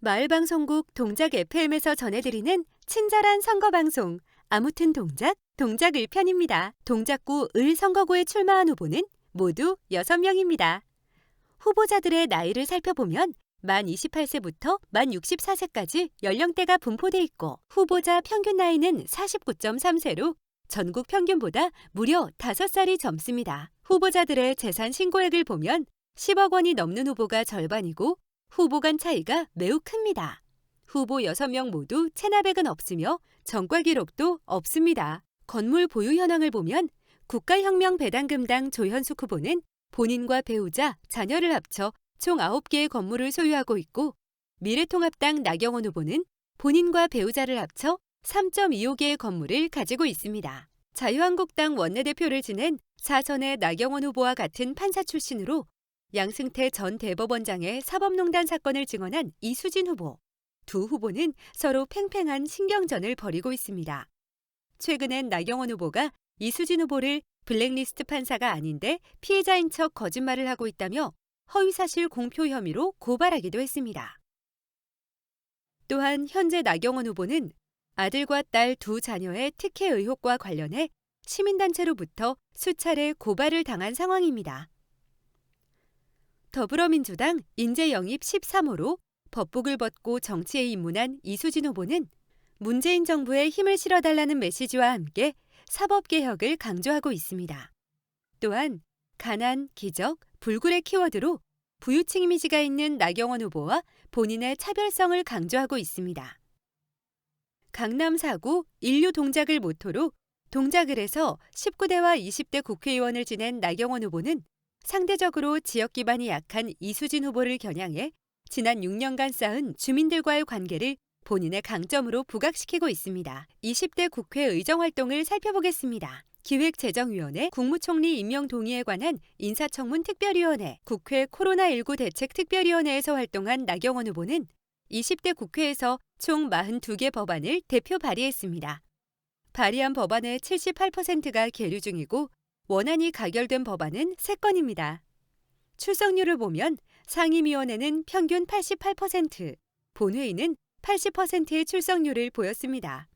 마을방송국 동작 FM에서 전해드리는 친절한 선거방송 아무튼 동작, 동작 을편입니다. 동작구 을 선거구에 출마한 후보는 모두 6명입니다. 후보자들의 나이를 살펴보면 만 28세부터 만 64세까지 연령대가 분포돼 있고 후보자 평균 나이는 49.3세로 전국 평균보다 무려 5살이 젊습니다. 후보자들의 재산 신고액을 보면 10억 원이 넘는 후보가 절반이고 후보 간 차이가 매우 큽니다. 후보 6명 모두 체납액은 없으며 전과 기록도 없습니다. 건물 보유 현황을 보면 국가혁명배당금당 조현숙 후보는 본인과 배우자, 자녀를 합쳐 총 9개의 건물을 소유하고 있고 미래통합당 나경원 후보는 본인과 배우자를 합쳐 3.25개의 건물을 가지고 있습니다. 자유한국당 원내대표를 지낸 사선의 나경원 후보와 같은 판사 출신으로 양승태 전 대법원장의 사법농단 사건을 증언한 이수진 후보. 두 후보는 서로 팽팽한 신경전을 벌이고 있습니다. 최근엔 나경원 후보가 이수진 후보를 블랙리스트 판사가 아닌데 피해자인 척 거짓말을 하고 있다며 허위사실 공표 혐의로 고발하기도 했습니다. 또한 현재 나경원 후보는 아들과 딸 두 자녀의 특혜 의혹과 관련해 시민단체로부터 수차례 고발을 당한 상황입니다. 더불어민주당 인재영입 13호로 법복을 벗고 정치에 입문한 이수진 후보는 문재인 정부에 힘을 실어달라는 메시지와 함께 사법개혁을 강조하고 있습니다. 또한 가난, 기적, 불굴의 키워드로 부유층 이미지가 있는 나경원 후보와 본인의 차별성을 강조하고 있습니다. 강남 4구 인류 동작을 모토로 동작을 해서 19대와 20대 국회의원을 지낸 나경원 후보는 상대적으로 지역 기반이 약한 이수진 후보를 겨냥해 지난 6년간 쌓은 주민들과의 관계를 본인의 강점으로 부각시키고 있습니다. 20대 국회 의정 활동을 살펴보겠습니다. 기획재정위원회, 국무총리 임명 동의에 관한 인사청문 특별위원회, 국회 코로나19 대책 특별위원회에서 활동한 나경원 후보는 20대 국회에서 총 42개 법안을 대표 발의했습니다. 발의한 법안의 78%가 계류 중이고 원안이 가결된 법안은 3건입니다. 출석률을 보면 상임위원회는 평균 88%, 본회의는 80%의 출석률을 보였습니다.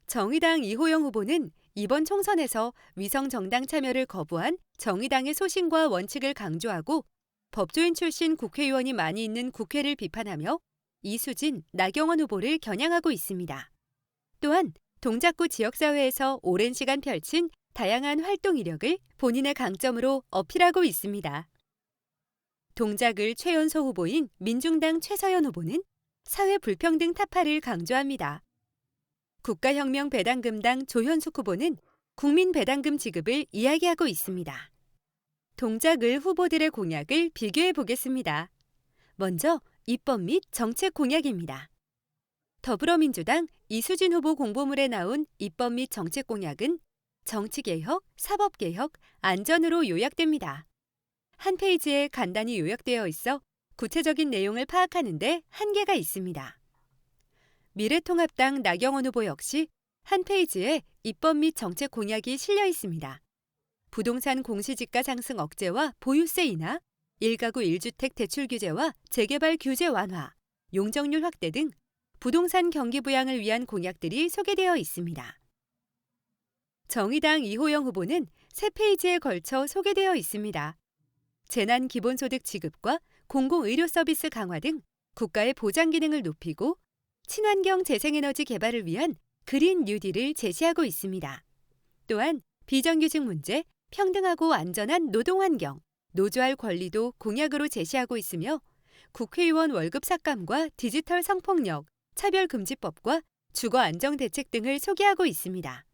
정의당 이호영 후보는 이번 총선에서 위성정당 참여를 거부한 정의당의 소신과 원칙을 강조하고 법조인 출신 국회의원이 많이 있는 국회를 비판하며 이수진, 나경원 후보를 겨냥하고 있습니다. 또한 동작구 지역사회에서 오랜 시간 펼친 다양한 활동 이력을 본인의 강점으로 어필하고 있습니다. 동작을 최연소 후보인 민중당 최서연 후보는 사회 불평등 타파를 강조합니다. 국가혁명배당금당 조현숙 후보는 국민배당금 지급을 이야기하고 있습니다. 동작을 후보들의 공약을 비교해 보겠습니다. 먼저 입법 및 정책 공약입니다. 더불어민주당 이수진 후보 공보물에 나온 입법 및 정책 공약은 정치개혁, 사법개혁, 안전으로 요약됩니다. 한 페이지에 간단히 요약되어 있어 구체적인 내용을 파악하는 데 한계가 있습니다. 미래통합당 나경원 후보 역시 한 페이지에 입법 및 정책 공약이 실려 있습니다. 부동산 공시지가 상승 억제와 보유세 인하, 1가구 1주택 대출 규제와 재개발 규제 완화, 용적률 확대 등 부동산 경기 부양을 위한 공약들이 소개되어 있습니다. 정의당 이호영 후보는 3페이지에 걸쳐 소개되어 있습니다. 재난 기본소득 지급과 공공의료 서비스 강화 등 국가의 보장 기능을 높이고 친환경 재생에너지 개발을 위한 그린 뉴딜을 제시하고 있습니다. 또한 비정규직 문제, 평등하고 안전한 노동환경, 노조할 권리도 공약으로 제시하고 있으며 국회의원 월급 삭감과 디지털 성폭력, 차별금지법과 주거안정대책 등을 소개하고 있습니다.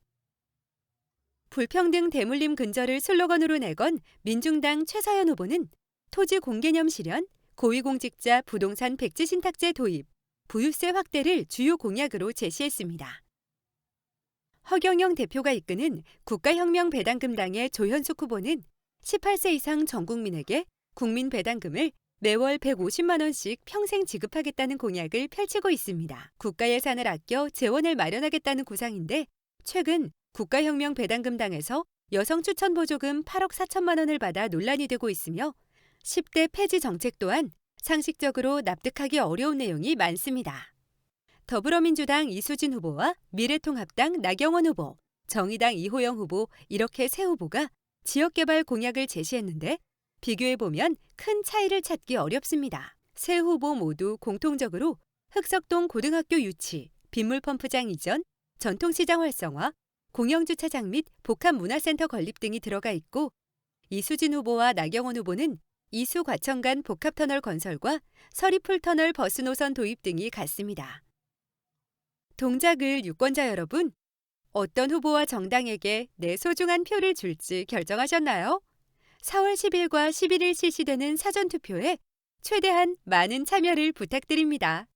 불평등 대물림 근절을 슬로건으로 내건 민중당 최서연 후보는 토지 공개념 실현, 고위공직자 부동산 백지신탁제 도입, 부유세 확대를 주요 공약으로 제시했습니다. 허경영 대표가 이끄는 국가혁명배당금당의 조현숙 후보는 18세 이상 전 국민에게 국민배당금을 매월 150만 원씩 평생 지급하겠다는 공약을 펼치고 있습니다. 국가 예산을 아껴 재원을 마련하겠다는 구상인데 최근 국가혁명배당금당에서 여성 추천 보조금 8억 4천만 원을 받아 논란이 되고 있으며 10대 폐지 정책 또한 상식적으로 납득하기 어려운 내용이 많습니다. 더불어민주당 이수진 후보와 미래통합당 나경원 후보, 정의당 이호영 후보 이렇게 세 후보가 지역개발 공약을 제시했는데 비교해보면 큰 차이를 찾기 어렵습니다. 세 후보 모두 공통적으로 흑석동 고등학교 유치, 빗물펌프장 이전, 전통시장 활성화, 공영주차장 및 복합문화센터 건립 등이 들어가 있고 이수진 후보와 나경원 후보는 이수과천 간 복합터널 건설과 서리풀터널 버스 노선 도입 등이 같습니다. 동작을 유권자 여러분, 어떤 후보와 정당에게 내 소중한 표를 줄지 결정하셨나요? 4월 10일과 11일 실시되는 사전투표에 최대한 많은 참여를 부탁드립니다.